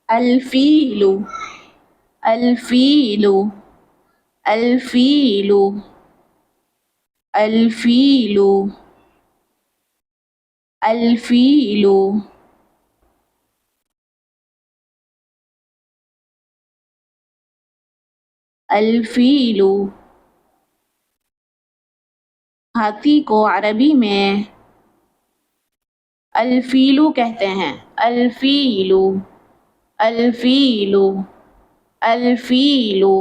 الفيل الفيل الفيل الفيل الفيل الفيل हाथी को अरबी में अल्फीलू कहते हैं। अल्फीलू अल्फीलू अल्फीलू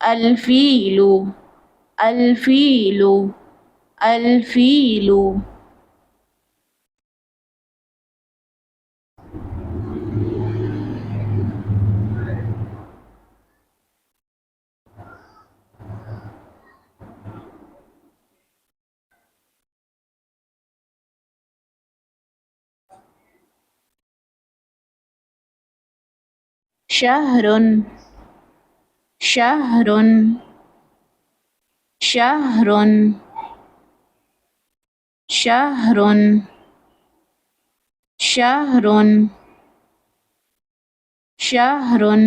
अल्फीलू अल्फीलू अल्फीलू। शहरुन शहरुन शहरुन शहरुन शहरुन शहरुन।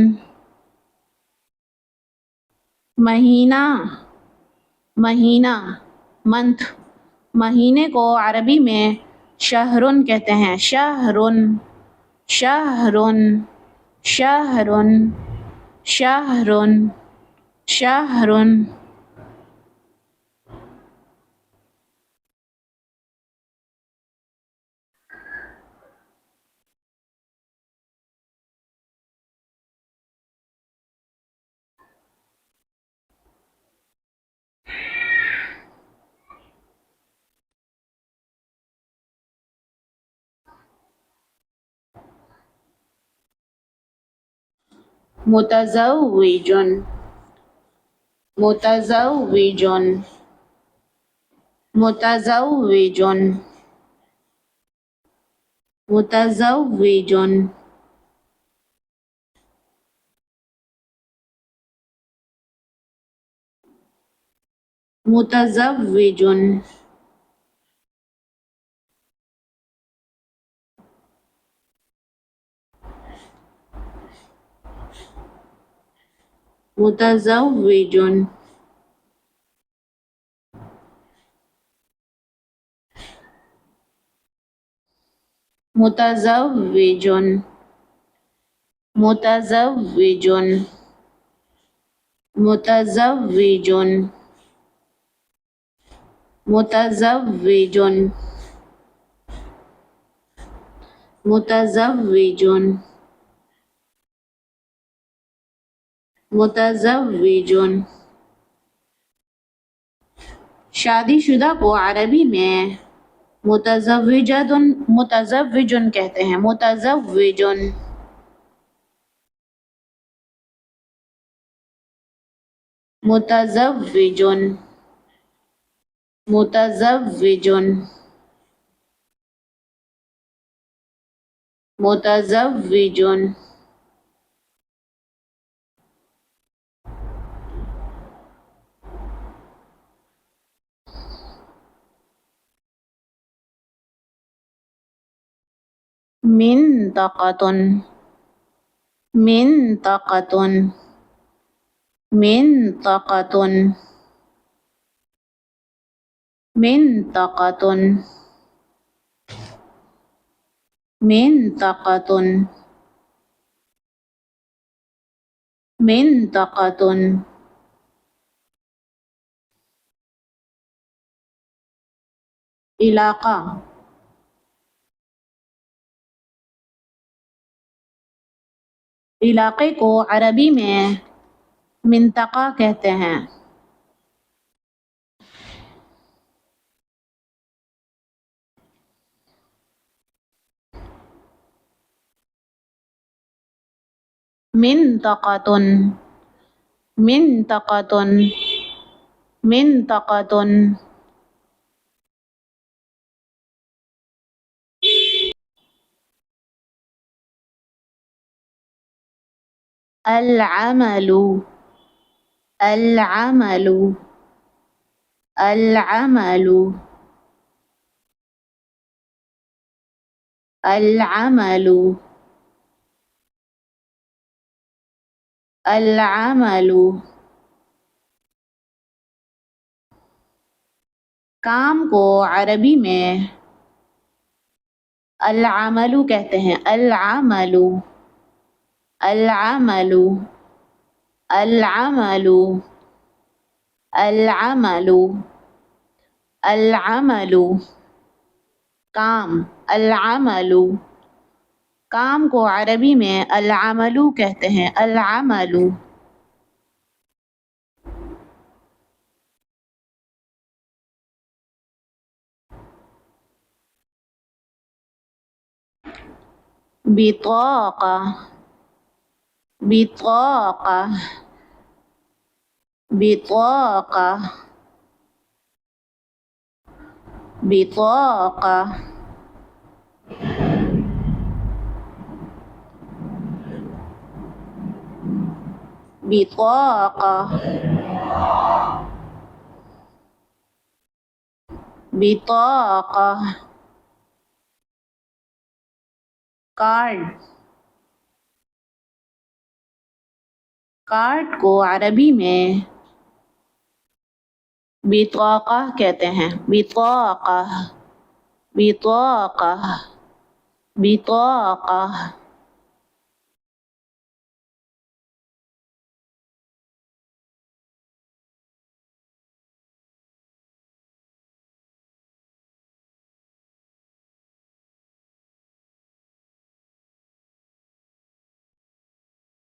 महीना महीना मंथ। महीने को अरबी में शहरुन कहते हैं। शहरुन शहरुन शहरुन शहरुन शहरुन। मुतज़व्विजुन मुतज़व्विजुन मुतज़व्विजुन मुतज़व्विजुन। मुतज़व्विजुन मुतज़व्विजुन मुतज़व्विजुन मुतज़व्विजुन मुतज़व्विजुन मुतज़व्विजुन मुतज़व्विजुन मुतज़व्विजुन। शादीशुदा को अरबी में मुतज़व्विजुन कहते हैं। मुतज़व्विजुन मुतज़व्विजुन मुतज़व्विजुन मुतज़व्विजुन। मिनतक़तुन मिनतक़तुन मिनतक़तुन मिनतक़तुन मिनतक़तुन मिनतक़तुन। इलाका इलाके को अरबी में मिंतका कहते हैं। मिंतक़तुन मिंतक़तुन मिंतक़तुन। अल-अमलु अल-अमलु अल-अमलु अल-अमलु अल-अमलु। काम को अरबी में अल-अमलु कहते हैं। अल-अमलु, अल-अमलु, अल-अमलु, अल-अमलु, अल-अमलु। काम, अल-अमलु। काम को अरबी में अल-अमलु कहते हैं। अल-अमलु। बिताक़ा, बिताक़ा, बिताक़ा, बिताक़ा। बिताक़ा, बिताक़ा। कार्ड, कार्ड को अरबी में बिताक़ा कहते हैं। बिताक़ा, बिताक़ा, बिताक़ा।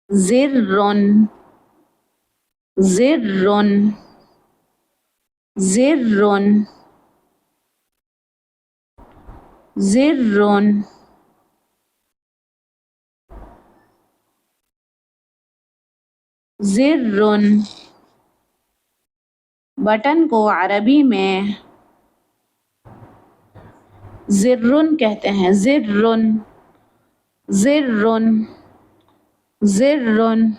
ज़िर्रुन, ज़िर्रुन, ज़िर्रुन, ज़िर्रुन। ज़िर्रुन। बटन को अरबी में ज़िर्रुन कहते हैं। ज़िर्रुन, ज़िर्रुन, ज़िर्रुन।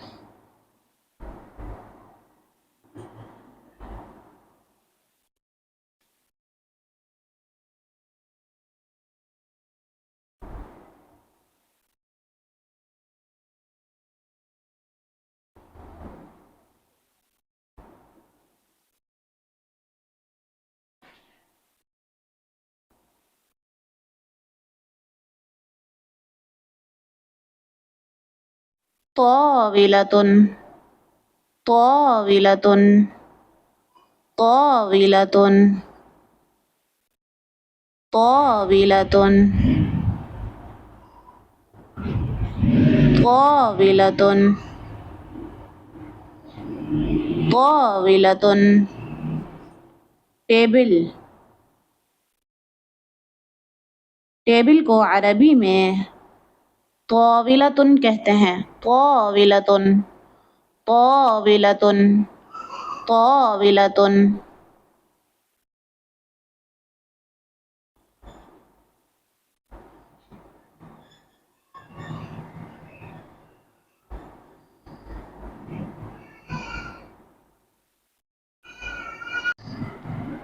ताविलतुन, ताविलतुन, ताविलतुन, ताविलतुन, ताविलतुन, ताविलतुन। टेबल, टेबल को अरबी में ताविलतुन कहते हैं। ताविलतुन, ताविलतुन, ताविलतुन।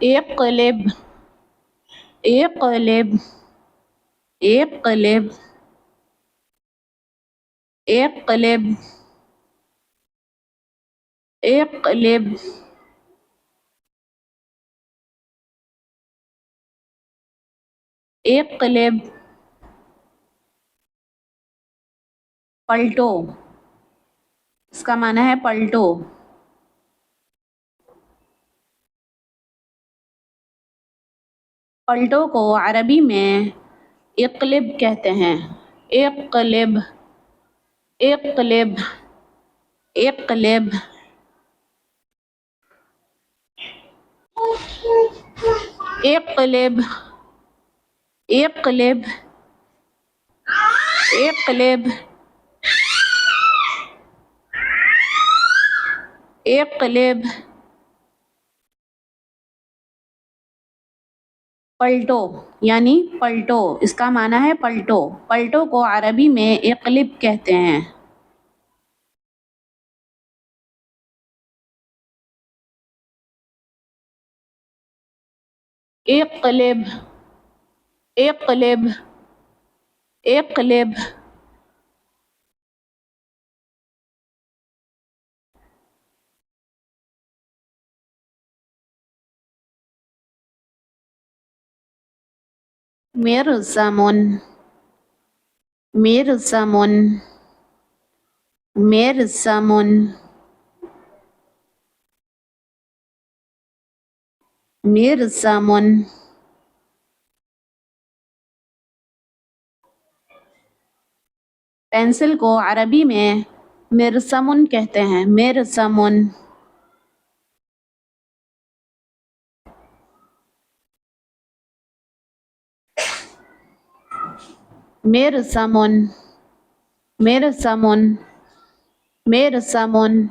इक़लिब, इक़लिब, इक़लिब, इक़लिब, इक़लिब। इक़लिब, पलटो। इसका माना है पलटो। पलटो को अरबी में इक़लिब कहते हैं। इक़लिब, इक़लिब, इक़लिब। इक़लिब, इक़लिब, इक़लिब, इक़लिब। पलटो यानी पलटो, इसका माना है पलटो। पलटो को अरबी में इक़लिब कहते हैं। इक़लिब, इक़लिब, इक़लिब। मिरसमुन मिरसमुन मिरसमुन मिरसमुन। पेंसिल को अरबी में मिरसमुन कहते हैं, मिरसमुन। मिरसमुन मिरसमुन मिरसमुन।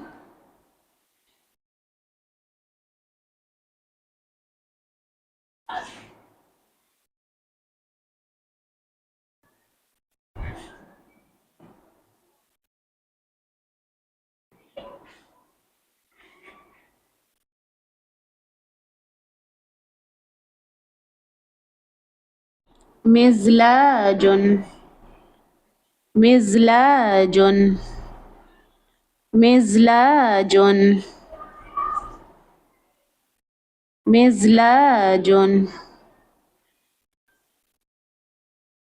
मिज़लाजुन मिज़लाजुन मिज़लाजुन मिज़लाजुन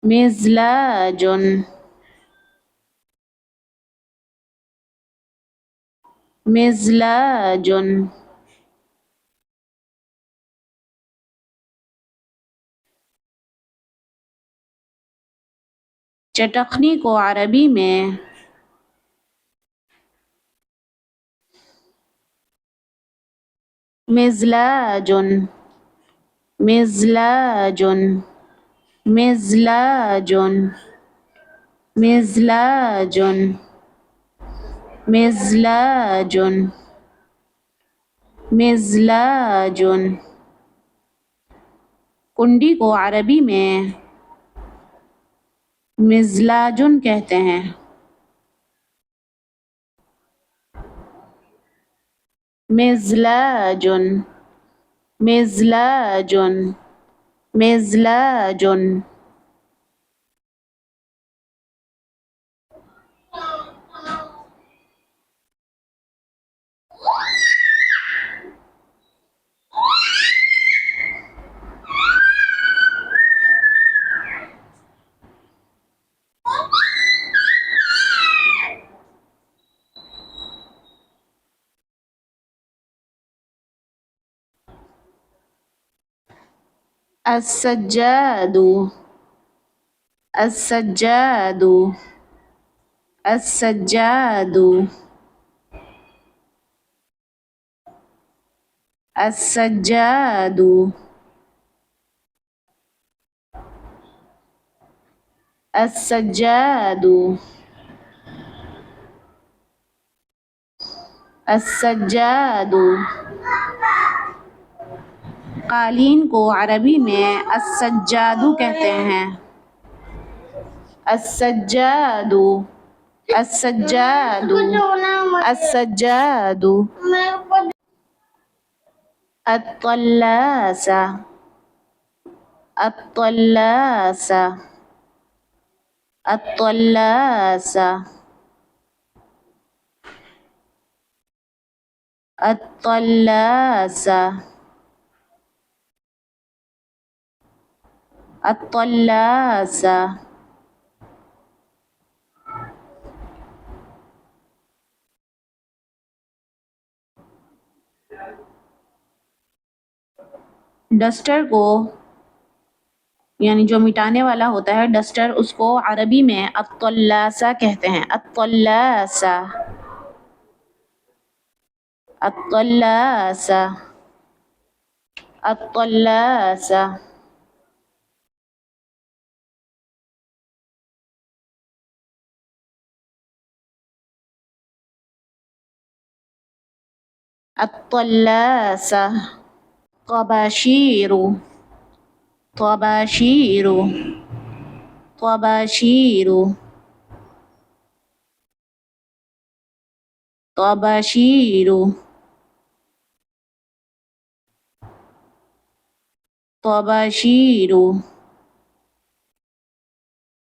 मिज़लाजुन मिज़लाजुन। चटखनी को अरबी में मिज़लाजुन मिज़लाजुन मिज़लाजुन मिज़लाजुन मिज़लाजुन मिज़लाजुन। कुंडी को अरबी में मिज़लाजुन कहते हैं। मिज़लाजुन मिज़लाजुन मिज़लाजुन। अस्सज्जादु अस्सज्जादु अस्सज्जादु अस्सज्जादु। अस्सज्जादु अस्सज्जादु। कालीन को अरबी में अस्सज्जादु कहते हैं। अस्सज्जादु अस्सज्जादु अस्सज्जादु। अत्तल्लासा अत्तल्लासा अत्तल्लासा अत्तल्लासा अत्तल्लासा। डस्टर को यानी जो मिटाने वाला होता है डस्टर, उसको अरबी में अत्तल्लासा कहते हैं। अत्तल्लासा अत्तल्लासा अत्तल्लासा। अत्तल्लासा। तबाशीरु तबाशीरु तबाशीरु तबाशीरु तबाशीरु।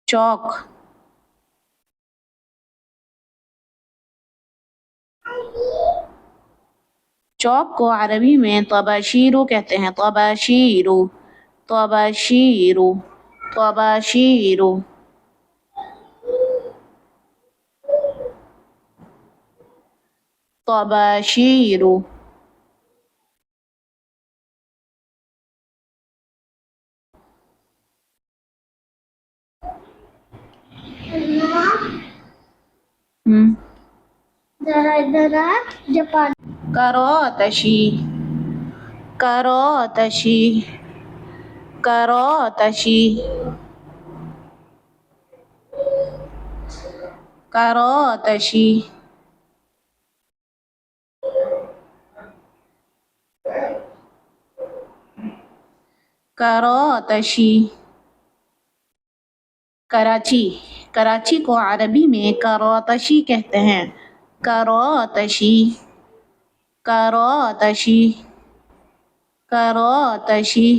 चौक चौक को अरबी में तबाशीरु कहते हैं। तबाशीरु तबाशीरु طباشير طباشير هم. जापान كراتشي كراتشي كراتشي كراتشي करातशी कराची कराची को अरबी में करातशी कहते हैं करातशी करातशी करातशी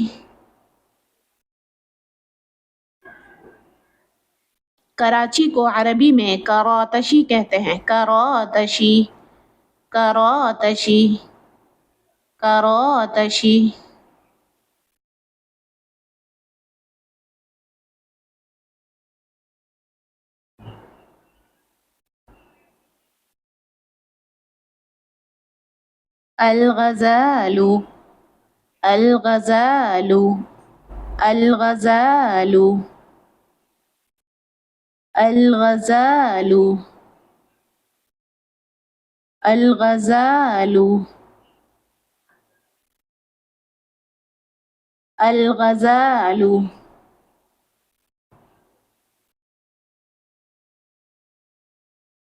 कराची को अरबी में करातशी कहते हैं करातशी करातशी करातशी الغزال الغزال الغزال الغزال الغزال الغزال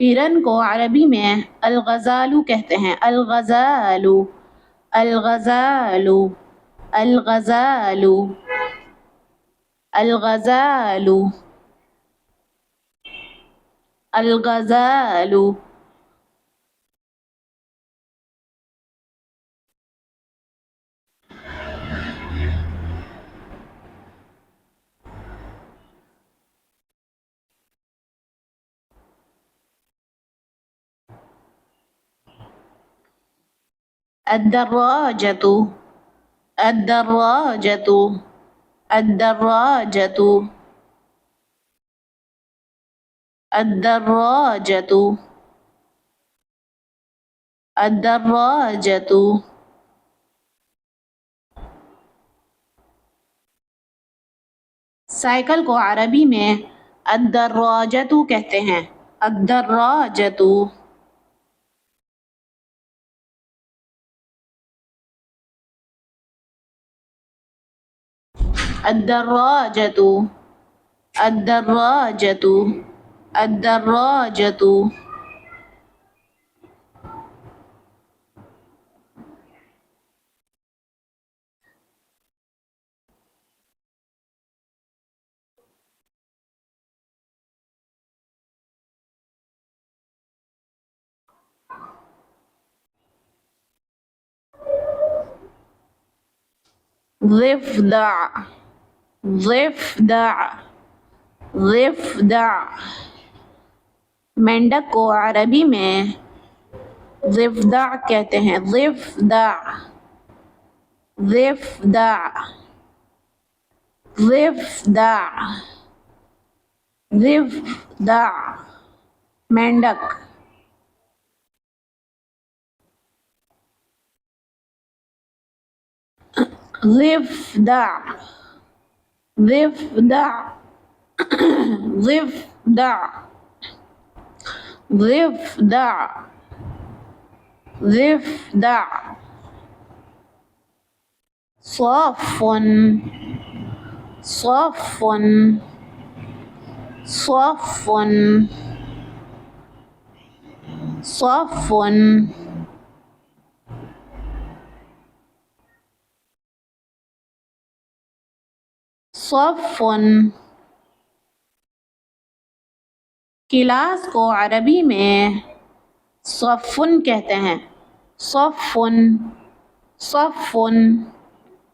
हिरन को अरबी में अलगज़ालू कहते हैं अलगज़ालू अलगज़ालू अलगज़ालू अलगज़ालू अलगज़ालू الدراجة الدراجة الدراجة الدراجة الدراجة साइकिल को अरबी में अद्दर्राजतु कहते हैं अद्दर्राजतु الدراجة الدراجة الدراجة ضفدع ضفدع ضفدع मेंढक को अरबी में ضفدع कहते हैं ضفدع ضفدع ضفدع ضفدع मेंढक ضفدع ضفدع ضفدع ضفدع ضفدع صف صف صف صف صف क्लास को अरबी में सफ़ुन कहते हैं सफ़ुन सफ़ुन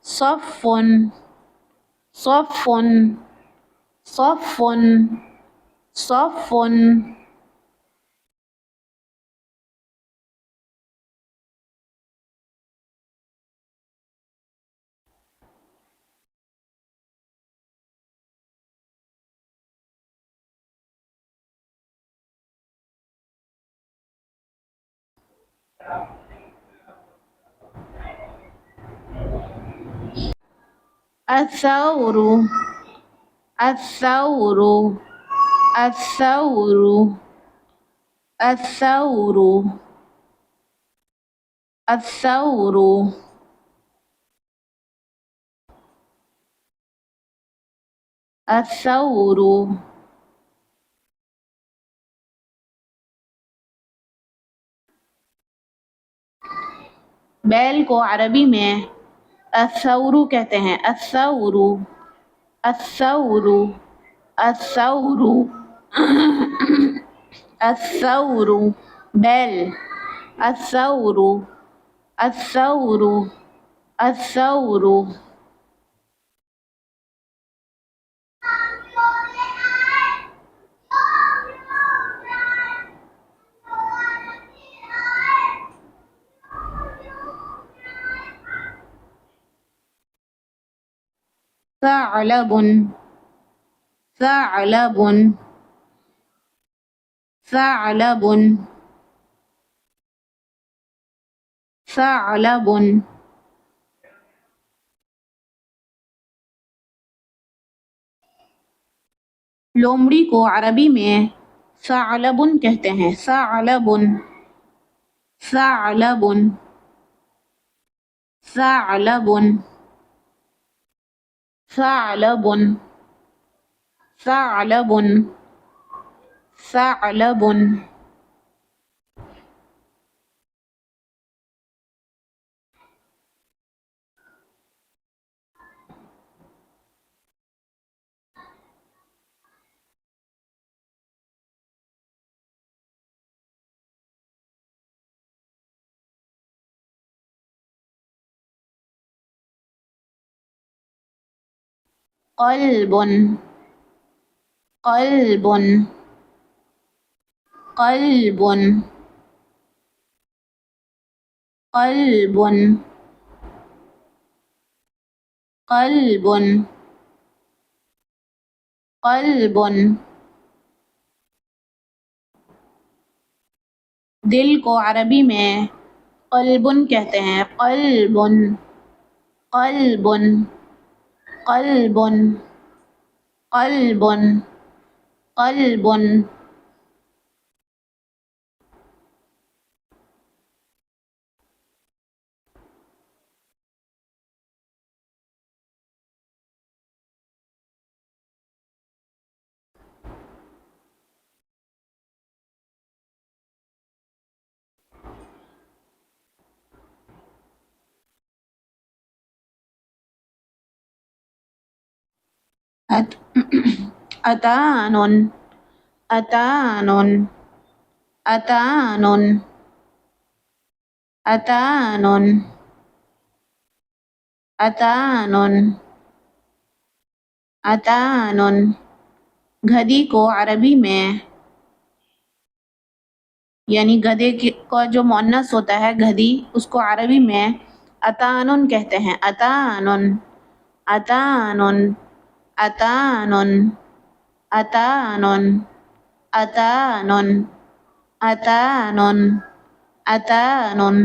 सफ़ुन सफ़ुन सफ़ुन सफ़ुन الثور الثور الثور الثور الثور الثور बैल को अरबी में अथौरु कहते हैं। अथौरु अथौरु अथौरु अथौरु बैल अथौरु अथौरु अथौरु ثعلب ثعلب ثعلب ثعلب लोमड़ी को अरबी में सालबुन कहते हैं। सालबुन सालबुन सालबुन सालबुन सालबुन सालबुन क़ल्बुन क़ल्बुन क़ल्बुन क़ल्बुन क़ल्बुन क़ल्बुन दिल को अरबी में क़ल्बुन कहते हैं। क़ल्बुन क़ल्बुन क़ल्बुन क़ल्बुन क़ल्बुन अत- अतानुन अतानुन अतानुन अतानुन अतानुन अतानुन गधी को अरबी में यानी गधे का जो मुअन्नस होता है गधी, उसको अरबी में अतानुन कहते हैं। अतानुन अतानुन अतानुन अतानुन अतानुन अतानुन अतानुन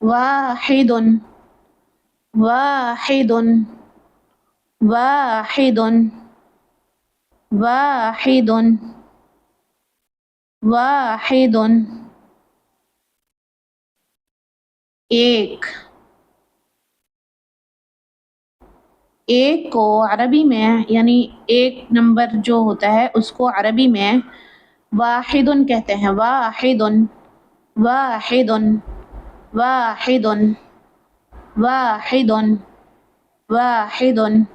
वाहिदुन वाहिदुन वाहिदुन वाहिदुन वाहिदुन एक एक को अरबी में यानी एक नंबर जो होता है उसको अरबी में वाहिदुन कहते हैं। वाहिदुन वाहिदुन वाहिदुन वाहिदुन वाहिदुन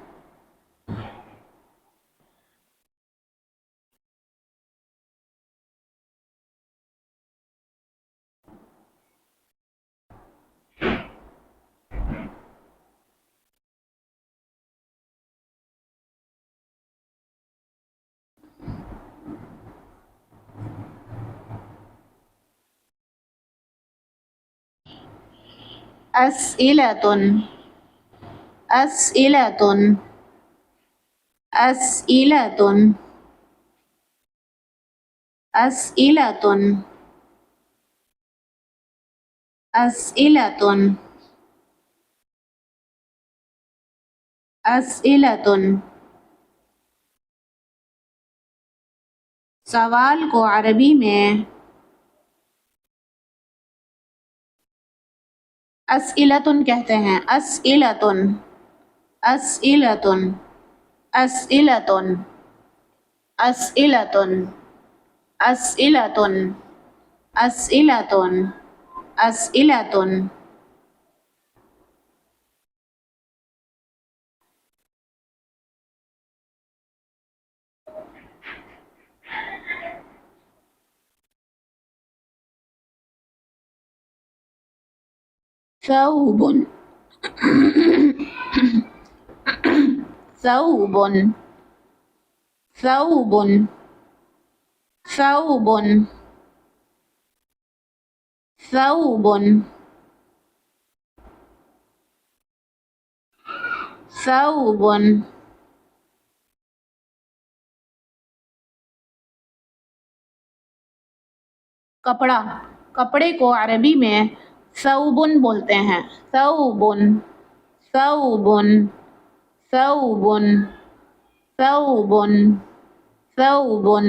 أسئلة أسئلة أسئلة أسئلة أسئلة أسئلة सवाल को अरबी में अस्इलतुन कहते हैं। अस्इलतुन अस्इलतुन अस्इलतुन अस्इलतुन अस्इलतुन अस्इलतुन अस्इलतुन ثوب ثوب ثوب ثوب ثوب ثوب कपड़ा। कपड़े को अरबी में सौबुन बोलते हैं। सौबुन सौबुन सौबुन सौबुन सौबुन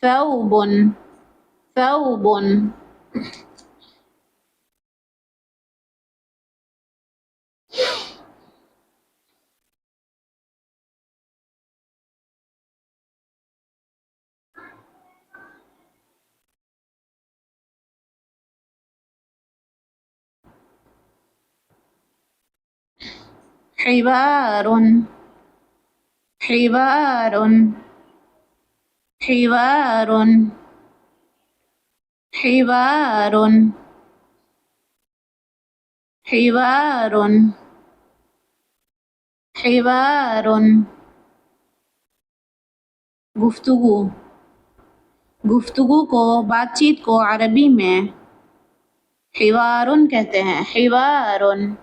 सौबुन सौबुन حوار حوار حوار حوار حوار حوار गुफ्तगू। गुफ्तगू को बातचीत को अरबी में हिवारुन कहते हैं। हिवारुन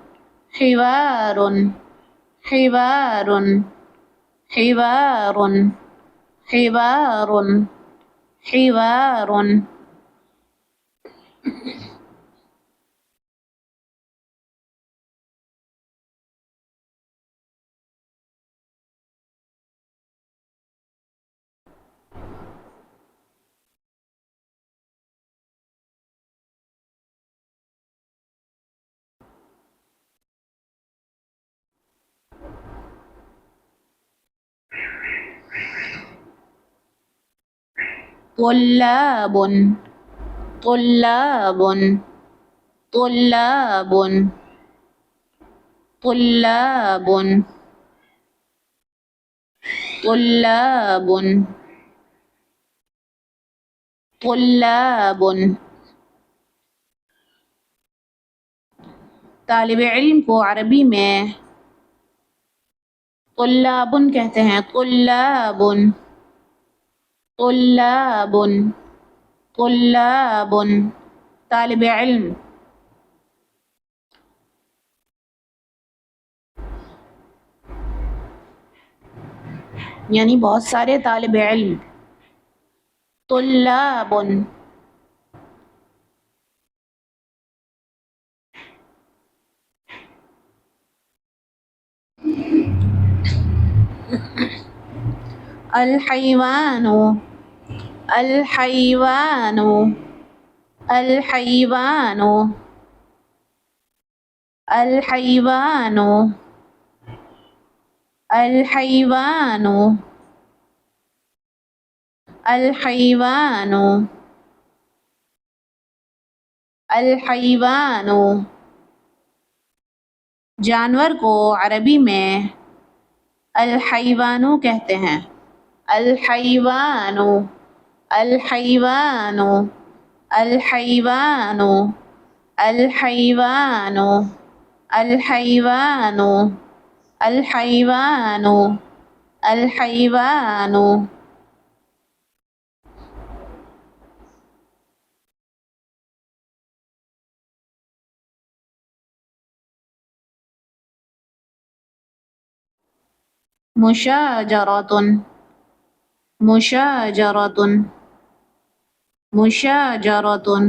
हिवारुन हिवारुन हिवारुन हिवारुन हिवारुन طلاب طلاب طلاب طلاب طلاب طلاب तालिब इल्म को अरबी में तुल्लाबुन कहते हैं। तुल्लाबुन तुल्लाबुन तुल्लाबुन तालिब इल्म। यानी बहुत सारे तालिब इल्म। तुल्लाबुन अल हयवानु अल हयवानु अल हयवानु अल हयवानु अल हयवानु अल हयवानु अल हयवानु जानवर को अरबी में अल हयवानु कहते हैं। अल हयवानु अल हयवानु अल हयवानु अल हयवानु अल हयवानु अल हयवानु अल हयवानु मुशाजरतुन मुशाजरतुन मुशाजरतुन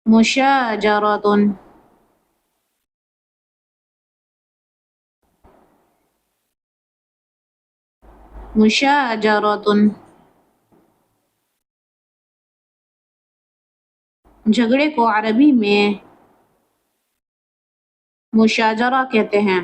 मुशाजरतुन मुशाजरतुन झगड़े को अरबी में मुशाजरा कहते हैं।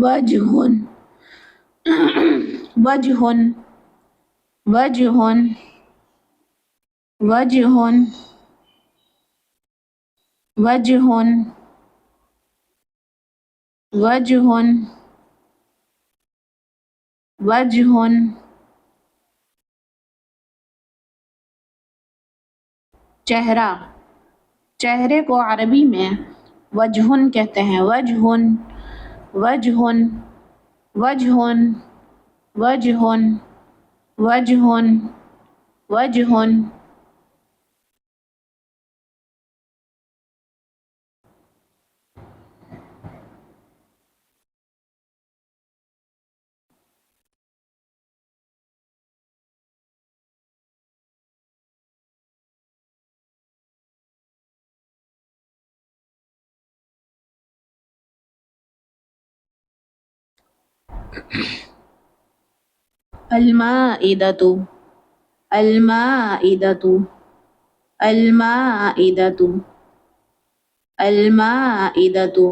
वजहुन वजहुन वजहुन वजहुन वजहुन वजहुन वजहुन चेहरा चेहरे को अरबी में वजहुन कहते हैं। वजहुन वजहुन वजहुन वजहुन वजहुन वजहुन अलमाइदतु अलमाइदतु अलमाइदतु अलमाइदतु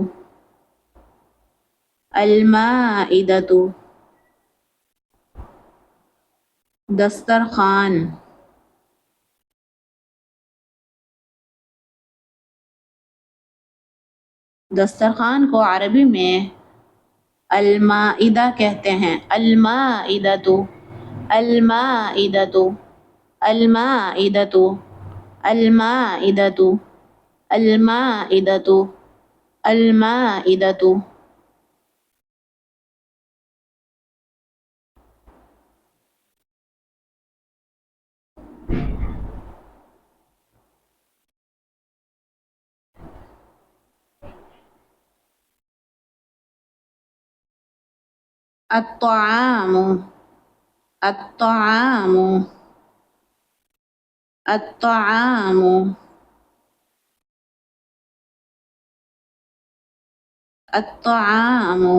अलमाइदतु दस्तरखान दस्तरखान को अरबी में अलमाइदा कहते हैं। अलमाइदतु अलमाइदतु अलमाइदतु अलमाइदतु अलमाइदतु अलमाइदतु अत्तआमु अत्तआमु अत्तआमु अत्तआमु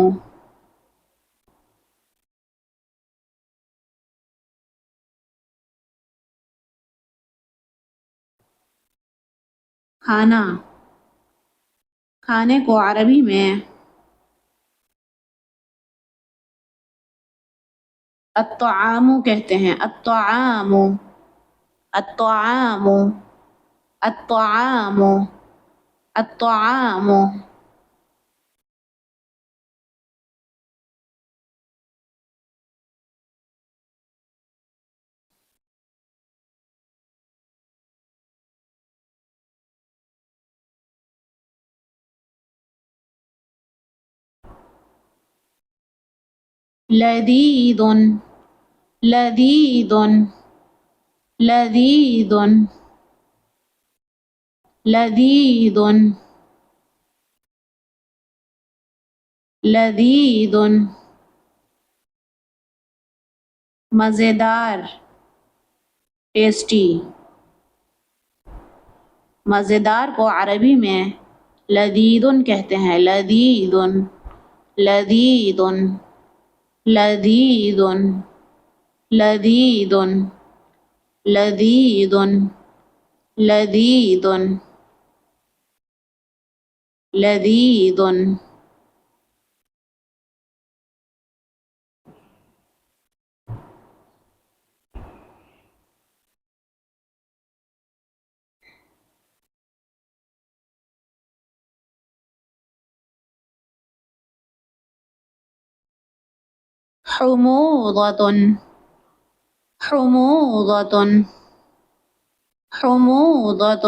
खाना खाने को अरबी में अत्तआमु कहते हैं। अत्तआमु अत्तआमु अत्तआमु अत्तआमु लदीदुन लदीदुन लदीदुन लदीदुन लदीदुन मज़ेदार टेस्टी मज़ेदार को अरबी में लदीदुन कहते हैं। लदीदुन लदीदुन लदीदुन लदीदुन लदीदुन लदीदुन लदीदुन حموضة حموضة حموضة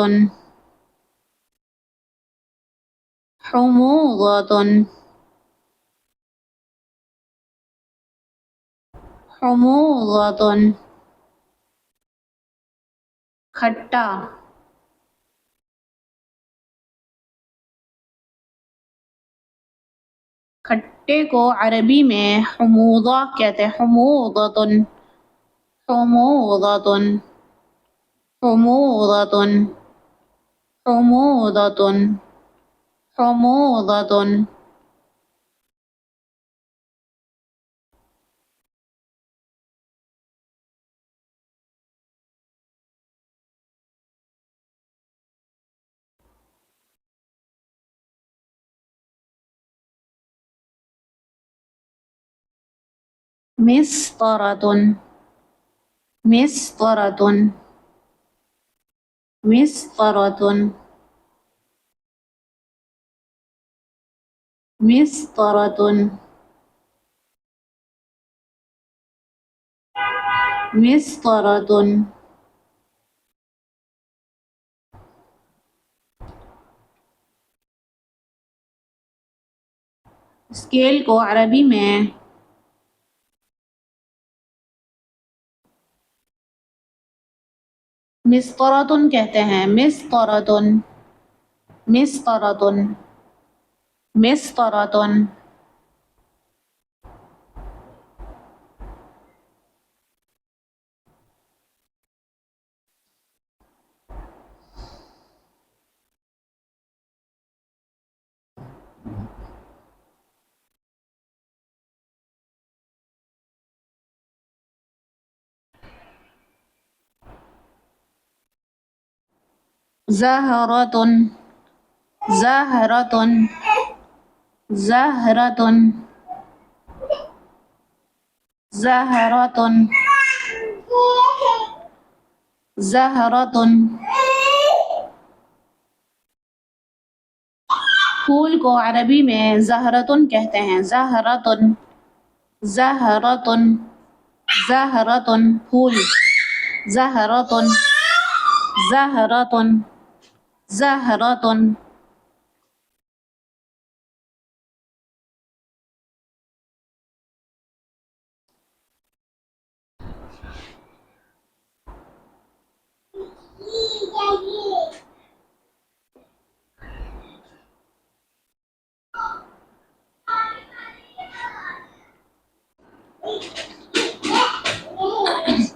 حموضة حموضة खट्टा खट्टे को अरबी में हमूदा कहते हैं हमूदतुन हमूदतुन हमूदतुन हमूदतुन हमूदतुन मिस्तरतुन मिस्तरतुन मिस्तरतुन मिस्तरतुन मिस्तरतुन स्केल को अरबी में मिस्तरतुन कहते हैं मिस्तरतुन मिस्तरतुन मिस्तरतुन ज़हरतुन ज़हरतुन ज़हरतुन ज़हरतुन ज़हरतुन फूल को अरबी में ज़हरतुन कहते हैं ज़हरतुन ज़हरतुन ज़हरतुन फूल ज़हरतुन ज़हरतुन ज़हरतुन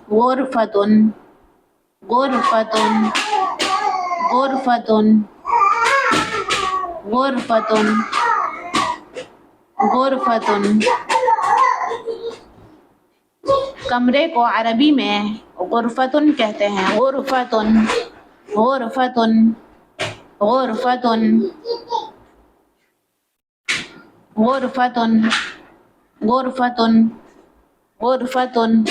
गुरफ़तुन गुरफ़तुन गुरफ़तुन गुरफ़तुन गुरफ़तुन कमरे को अरबी में गुरफ़तुन कहते हैं गुरफ़तुन गुरफ़तुन गुरफ़तुन गुरफ़तुन गुरफ़तुन गुरफ़तुन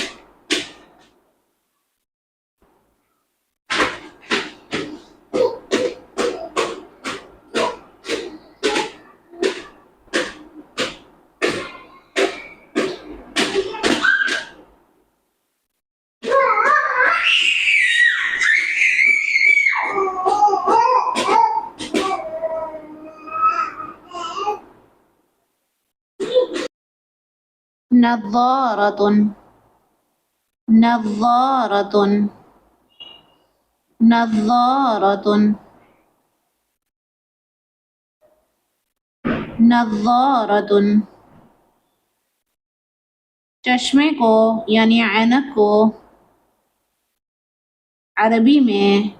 नज़ारतुन नज़ारतुन नज़ारतुन नज़ारतुन चश्मे को यानी ऐनक को अरबी में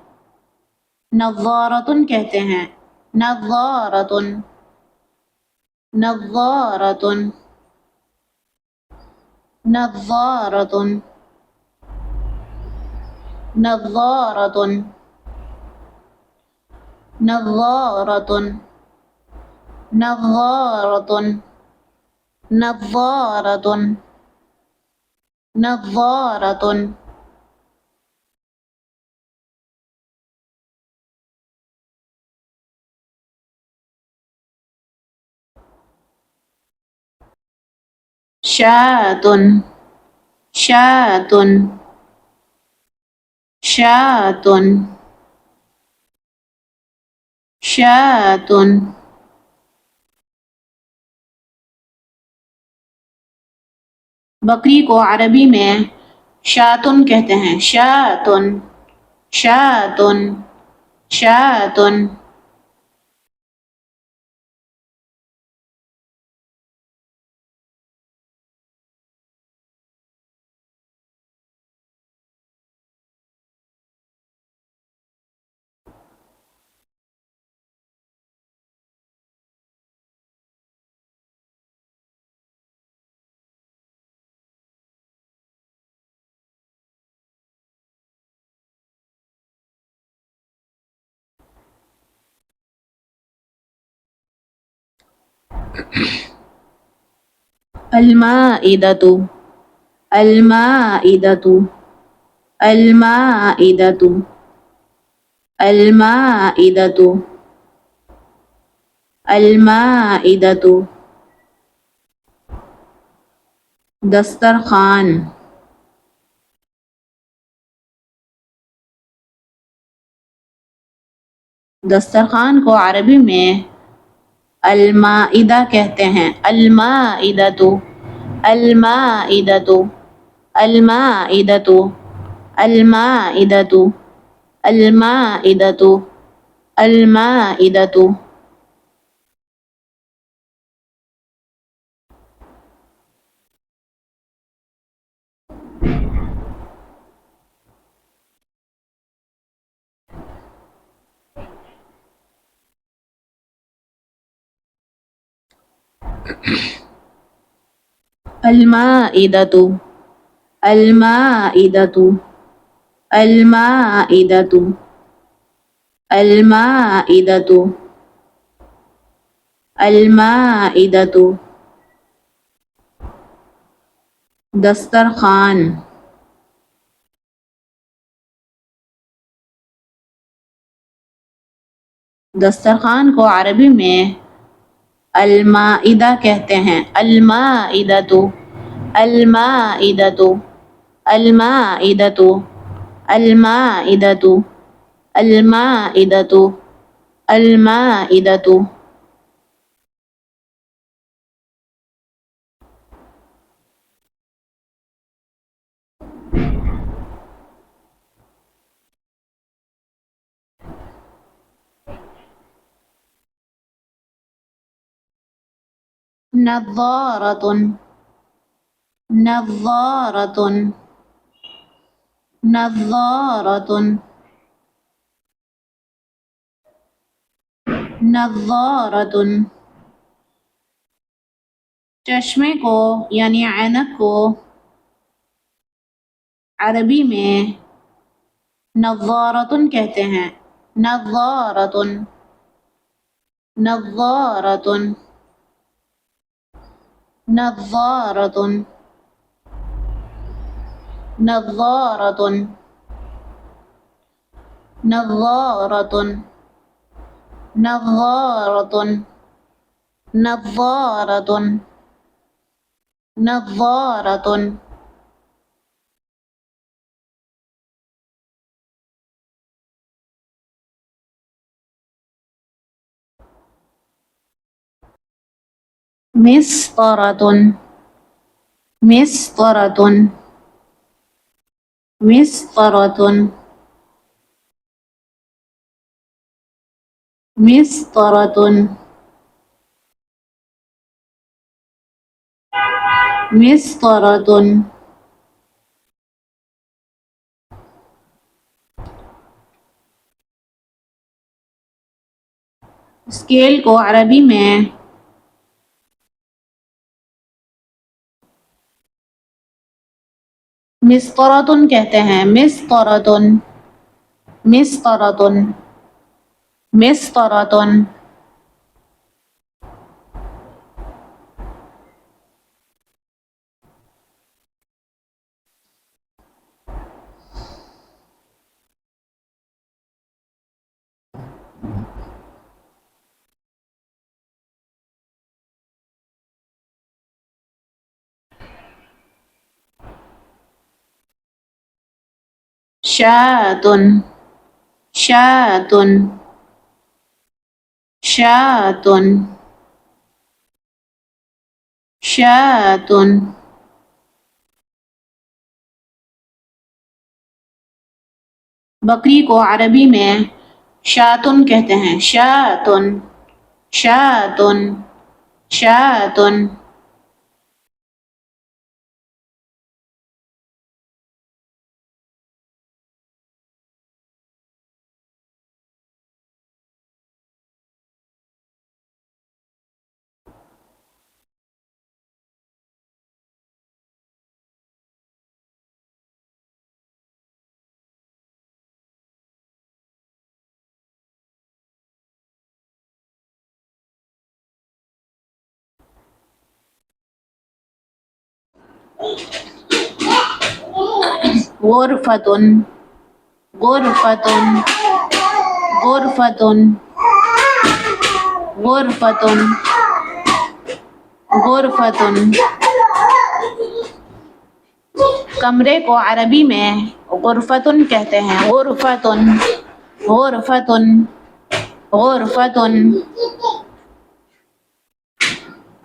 नज़ारतुन कहते हैं नज़ारतुन नज़ारतुन नज़ारतुन नज़ारतुन नज़ारतुन नज़ारतुन नज़ारतुन नज़ारतुन शातुन शातुन शातुन शातुन बकरी को अरबी में शातुन कहते हैं। शातुन शातुन शातुन अलमाइदतु अलमाइदतु अलमाइदतु अलमाइदतु अलमाइदतु दस्तरखान दस्तरखान को अरबी में अलमाइदा कहते हैं। अलमाइदतु अलमाइदतु अलमाइदतु अलमाइदतु अलमाइदतु अलमाइदतु अलमाइदतु अलमाइदतु अलमाइदतु अलमाइदतु अलमाइदतु दस्तरखान दस्तरखान को अरबी में अलमाइदा कहते हैं। अलमाइदतु अलमाइदतु अलमाइदतु अलमाइदतु अलमाइदतु अलमाइदतु नज़ारतुन नज़ारतुन नज़ारतुन नज़ारतुन चश्मे को यानी ऐनक को अरबी में नज़ारतुन कहते हैं। नज़ारतुन नज़ारतुन नज़ारतुन नज़ारतुन नज़ारतुन नज़ारतुन नज़ारतुन नज़ारतुन मिस्तरतुन मिस्तरतुन मिस्तरतुन मिस्तरतुन मिस्तरतुन स्केल को अरबी में मिस्तरतुन कहते हैं, मिस्तरतुन, मिस्तरतुन, मिस्तरतुन। शातुन, शातुन, शातुन, शातुन। बकरी को अरबी में शातुन कहते हैं, शातुन, शातुन, शातुन। गुरफतुन, गुरफतुन, गुरफतुन, गुरफतुन, गुरफतुन। कमरे को अरबी में गुरफतुन कहते हैं, गुरफतुन, गुरफतुन, गुरफतुन,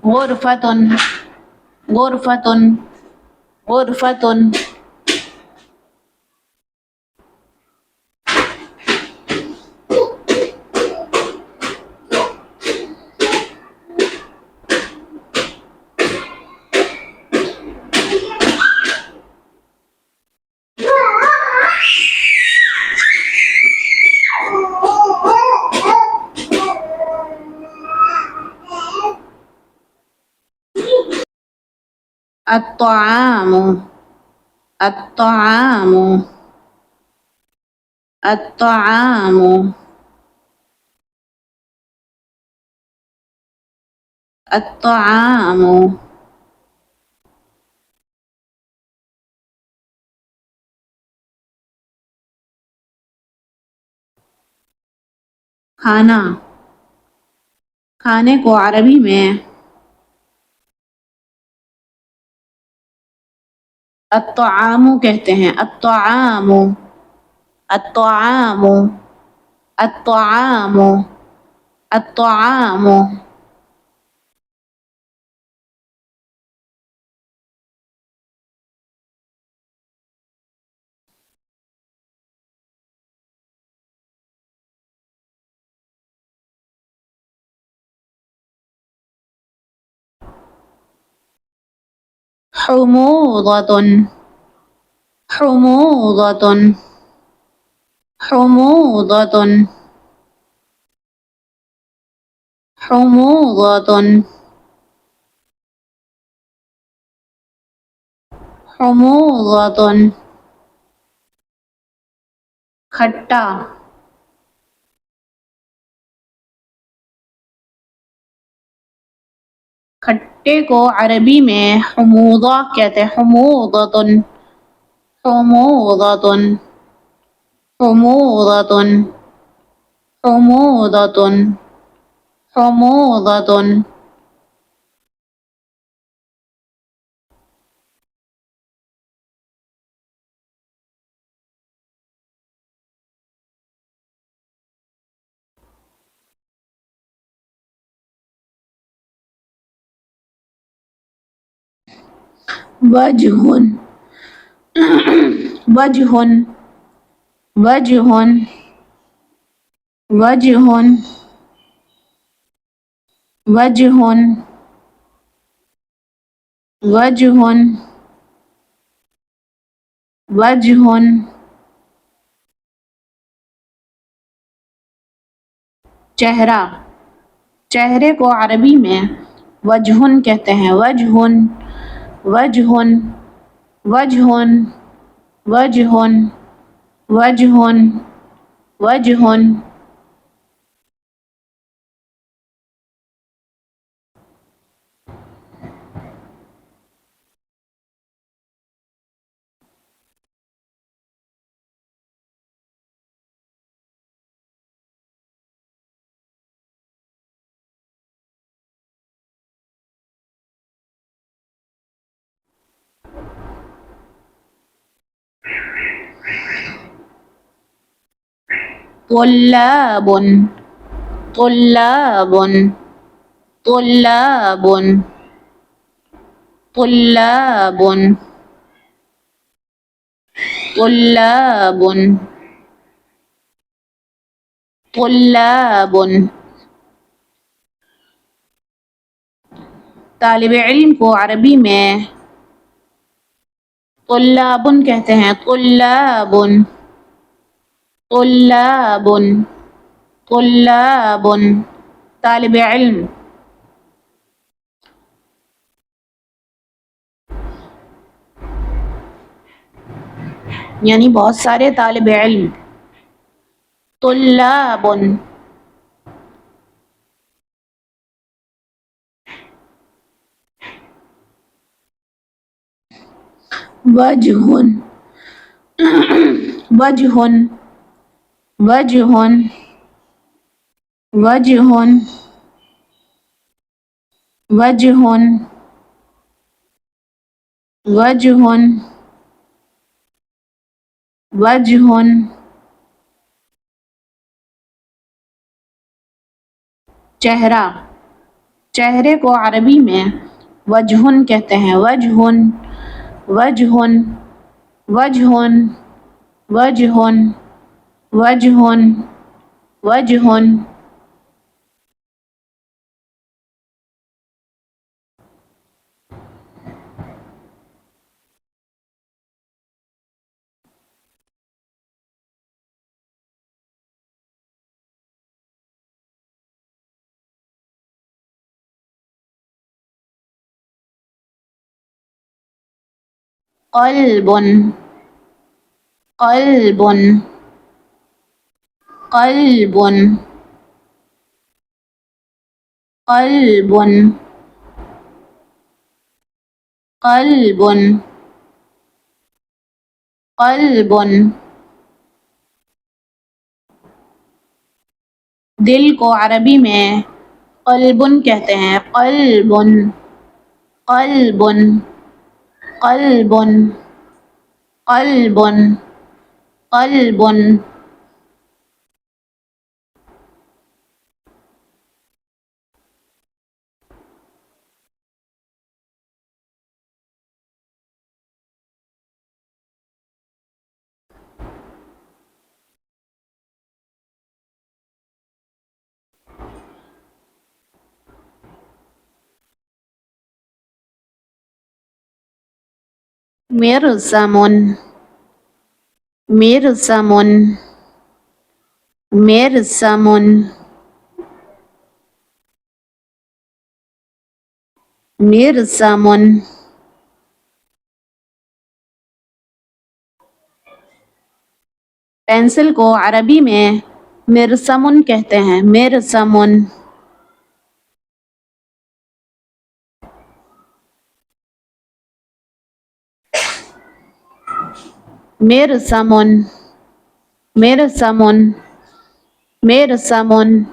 गुरफतुन, गुरफतुन, गुरफतुन। الطعام، الطعام، الطعام، الطعام। खाना, खाने को अरबी में अत्तआमु कहते हैं, अत्तआमु, अत्तआमु, अत्तआमु, अत्तआमु। حموضة، حموضة، حموضة، حموضة، حموضة। खट्टा, खट्टे को अरबी में हमूदा कहते हैं, हमूदतुन, हमूदतुन, हमूदतुन, हमूदतुन, हमूदतुन। वजहुन, वजहुन, वजहुन, वजहुन, वजहुन, वजहुन, वजहुन। चेहरा, चेहरे को अरबी में वजहुन कहते हैं, वजहुन, वजहुन, वजहुन, वजहुन वजहुन वजहुन तुल्लाबुन तुल्लाबुन तुल्लाबुन तुल्लाबुन तुल्लाबुन तुल्लाबुन। तालिब इल्म को अरबी में तुल्लाबुन कहते हैं। तुल्लाबुन तुल्लाबुन तुल्लाबुन तालिब इल्म। यानी बहुत सारे तालिब इल्म। तुल्लाबुन वजहुन वजहुन वजहुन वजहुन वजहुन वजहुन वजहुन चेहरा। चेहरे को अरबी में वजहुन कहते हैं। वजहुन वजहुन वजहुन वजहुन वजहुन वजहुन। क़ल्बुन क़ल्बुन क़ल्बुन क़ल्बुन क़ल्बुन क़ल्बुन। दिल को अरबी में क़ल्बुन कहते हैं। क़ल्बुन क़ल्बुन क़ल्बुन क़ल्बुन क़ल्बुन। मिरज़मुन मिरज़मुन मिरज़मुन मिरज़मुन। पेंसिल को अरबी में मिरसमुन कहते हैं। मिरसमुन मिरसमुन मिरसमुन मिरसमुन।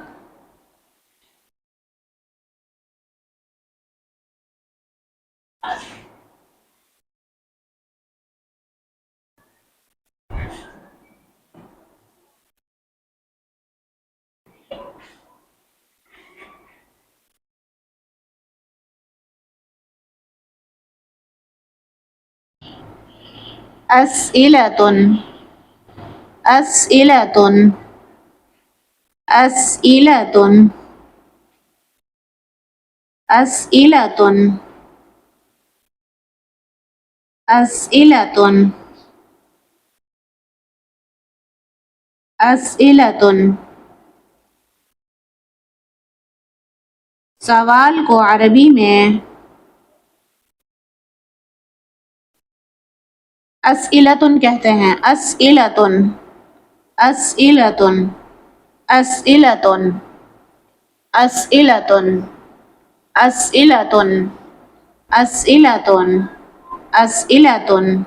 अस्इलतुन अस्इलतुन अस्इलतुन अस्इलतुन अस्इलतुन अस्इलतुन। सवाल को अरबी में अस्इलतुन कहते हैं, अस्इलतुन, अस्इलतुन, अस्इलतुन, अस्इलतुन, अस्इलतुन, अस्इलतुन, अस्इलतुन।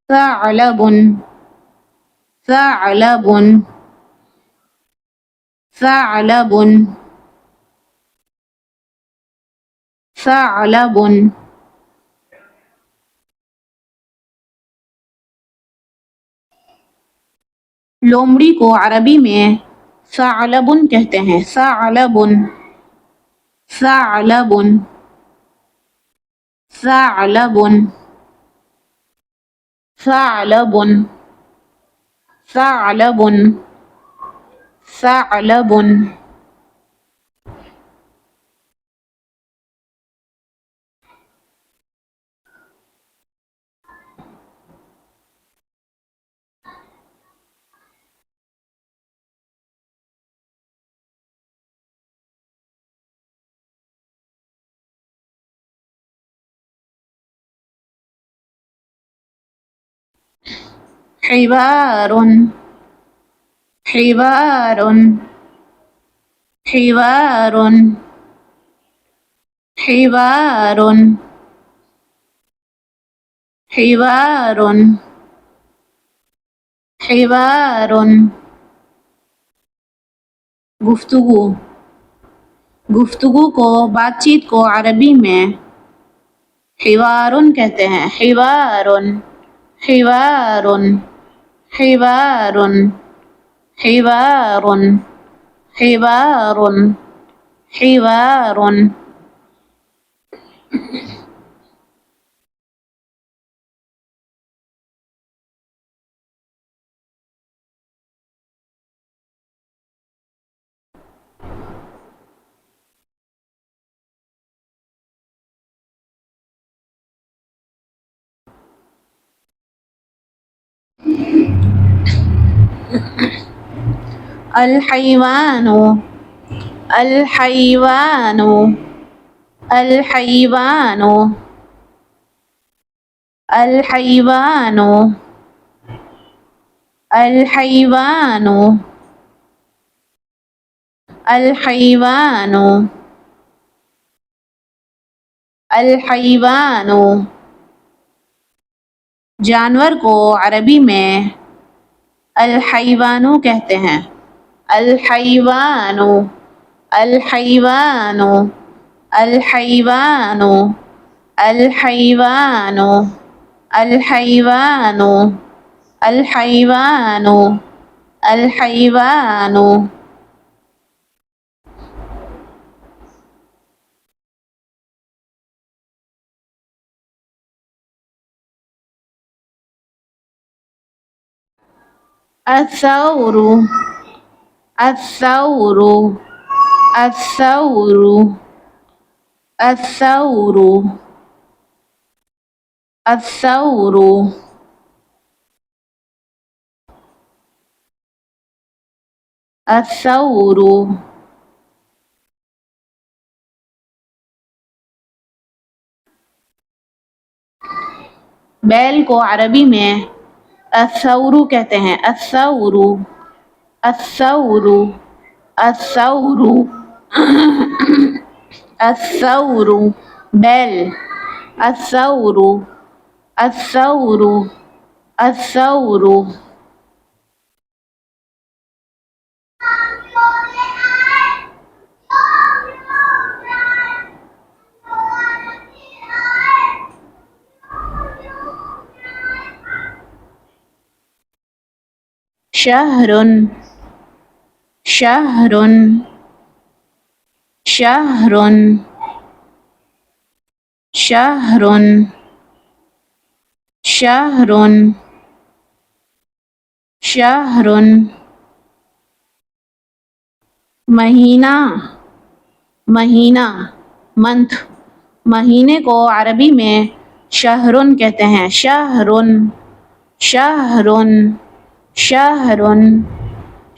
ثعلب، ثعلب، ثعلب، ثعلب। लोमड़ी को अरबी में सालबुन कहते हैं, सालबुन, सालबुन, सालबुन, सालबुन, सालबुन, सालबुन। हिवारुन, हिवारुन, हिवारुन, हिवारुन, हिवारुन, हिवारुन। गुफ्तगू, गुफ्तगू को, बातचीत को अरबी में हिवारुन कहते हैं, हिवारुन, हिवारुन, हिवारुन, हिवारुन, हिवारुन, हिवारुन। अल-हयवानु, अल-हयवानु, अल-हयवानु, अल-हयवानु, अल-हयवानु, अल-हयवानु, अल-हयवानु। जानवर को अरबी में अल-हयवानु कहते हैं, अल-हयवानु, अल-हयवानु, अल-हयवानु, अल-हयवानु, अल-हयवानु, अल-हयवानु, अल-हयवानु। الثور، الثور، الثور، الثور، الثور। الثور। बैल को अरबी में अथौरु कहते हैं, अथौरु, अथौरु, अथौरु, अथौरु। बैल, अथौरु, अथौरु, अथौरु। शहरुन, शहरुन, शहरुन, शहरुन, शहरुन, शहरुन। महीना, महीना, मंथ। महीने को अरबी में शहरुन कहते हैं, शहरुन, शहरुन शहरुन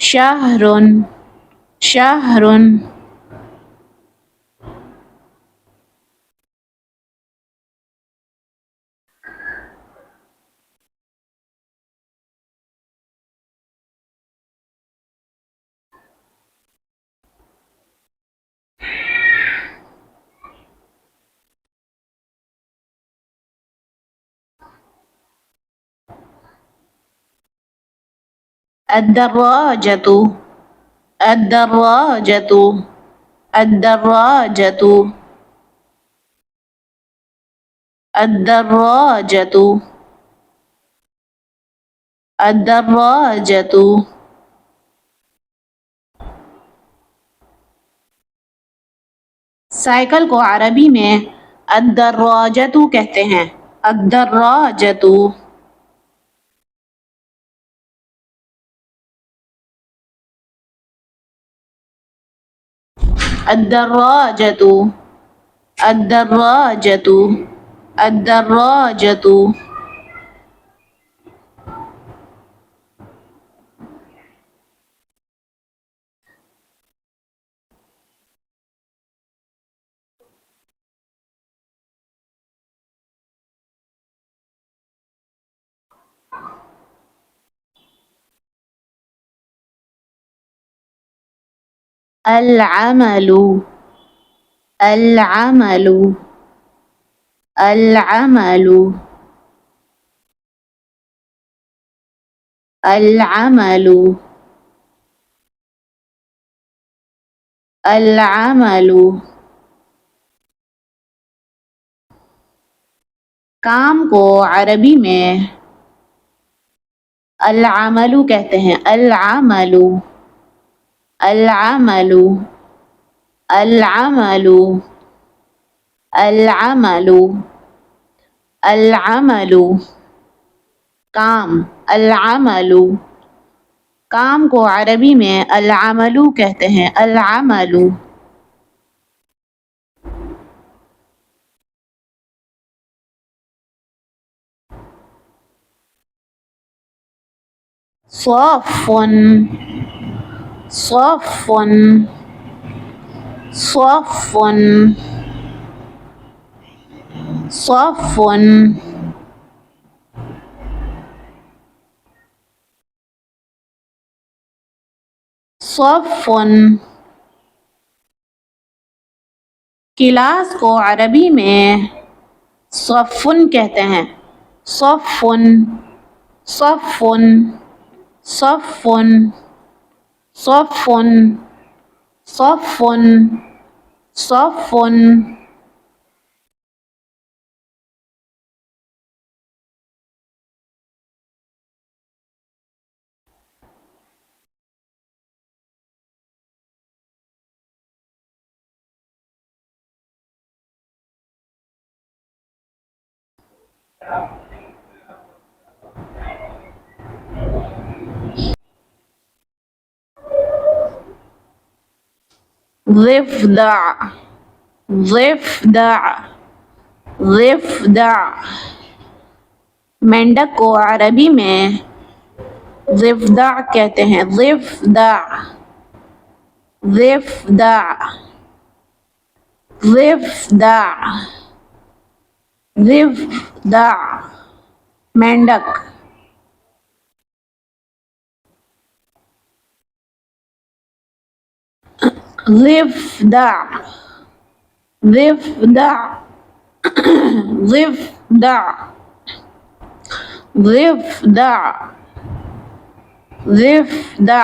शहरुन शहरुन الدراجة الدراجة الدراجة الدراجة الدراجة साइकिल को अरबी में अद्दर्राजतु कहते हैं अद्दर्राजतु अद्दर्राजतु अद्दर्राजतु अद्दर्राजतु العمل العمل العمل العمل العمل काम को अरबी में अल-अमलु कहते हैं अल-अमलु अल-अमलु अल-अमलु अल-अमलु अल-अमलु काम अल-अमलु काम को अरबी में अल-अमलु कहते हैं अल-अमलु صافٌ صافٌ صافٌ صافٌ صافٌ क्लास को अरबी में सफ़ुन कहते हैं सफ़ुन सफ़ुन सफ़ुन सफ़ुन सफ़ुन सफ़ुन ضفدع ضفدع ضفدع मेंढक को अरबी में ज़िफ़दा कहते हैं ज़िफ़दा ज़िफ़दा ज़िफ़दा ज़िफ़दा मेंढक ज़िफ़दा ज़िफ़दा ज़िफ़दा ज़िफ़दा ज़िफ़दा